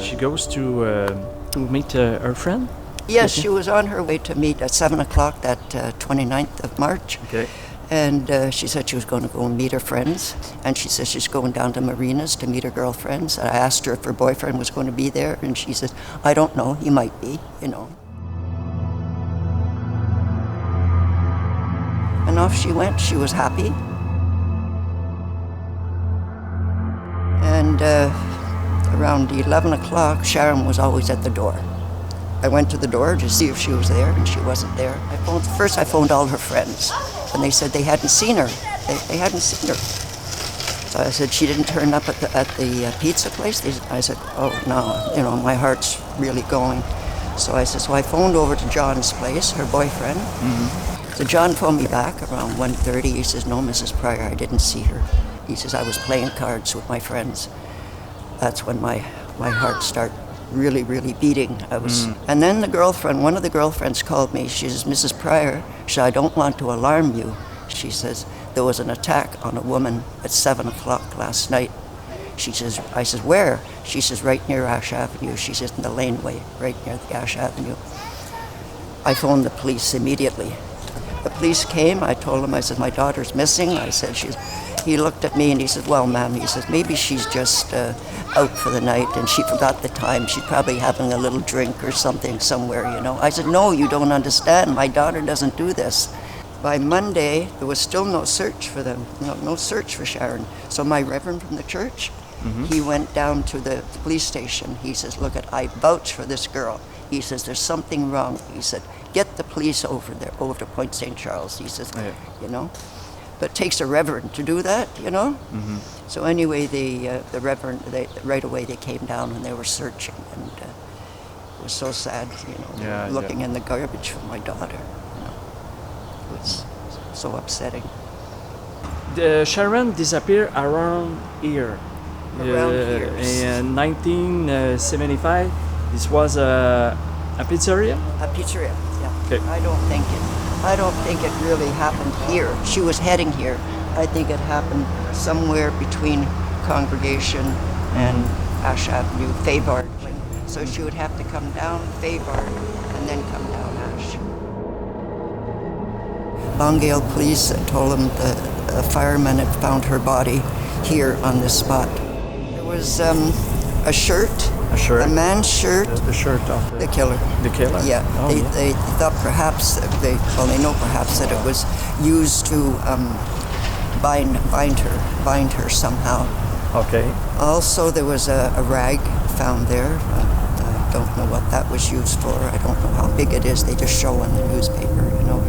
she goes to meet her friend? Yes, she was on her way to meet at 7 o'clock that 29th of March. Okay. And she said she was going to go and meet her friends. And she said she's going down to Marina's to meet her girlfriends. I asked her if her boyfriend was going to be there. And she said, I don't know, he might be, you know. And off she went. She was happy. And around 11 o'clock, Sharron was always at the door. I went to the door to see if she was there, and she wasn't there. I phoned all her friends, and they said they hadn't seen her. They hadn't seen her. So I said, she didn't turn up at the pizza place? I said, oh, no, you know, my heart's really going. So I said, so I phoned over to John's place, her boyfriend. Mm-hmm. So John phoned me back around 1:30. He says, no, Mrs. Prior, I didn't see her. He says, I was playing cards with my friends. That's when my heart started really, really beating. And then one of the girlfriends called me. She says, Mrs. Prior, she said, I don't want to alarm you. She says, there was an attack on a woman at 7 o'clock last night. She says, I said, where? She says, right near Ash Avenue. She says, in the laneway, right near the Ash Avenue. I phoned the police immediately. The police came. I told them, I said, my daughter's missing. I said, he looked at me and he said, well, ma'am, he says, maybe she's just out for the night and she forgot the time. She's probably having a little drink or something somewhere, you know. I said, no, you don't understand. My daughter doesn't do this. By Monday, there was still no search for them, no search for Sharron. So my reverend from the church, he went down to the police station. He says, look, I vouch for this girl. He says, there's something wrong. He said, get the police over there, over to Point St. Charles. He says, you know. But it takes a reverend to do that, you know. Mm-hmm. So anyway, the reverend, right away they came down and they were searching, and it was so sad, you know, looking in the garbage for my daughter. You know, it was so upsetting. Sharron disappeared around here. In 1975. This was a pizzeria. A pizzeria, yeah. Okay. I don't think it really happened here. She was heading here. I think it happened somewhere between Congregation and Ash Avenue, Fayard. So she would have to come down Fayard and then come down Ash. Longueuil police told them the firemen had found her body here on this spot. There was a shirt. A man's shirt. The shirt of the killer. The killer? Yeah. They thought perhaps, they know perhaps that it was used to bind her somehow. Okay. Also, there was a rag found there. I don't know what that was used for. I don't know how big it is. They just show in the newspaper, you know.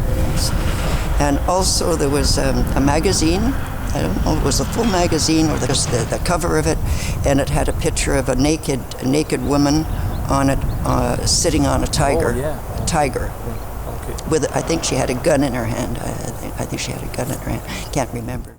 And also there was a magazine. I don't know, it was a full magazine or just the cover of it, and it had a picture of a naked woman on it, sitting on a tiger. Oh, yeah. A tiger. Okay. With, I think she had a gun in her hand. I think she had a gun in her hand. Can't remember.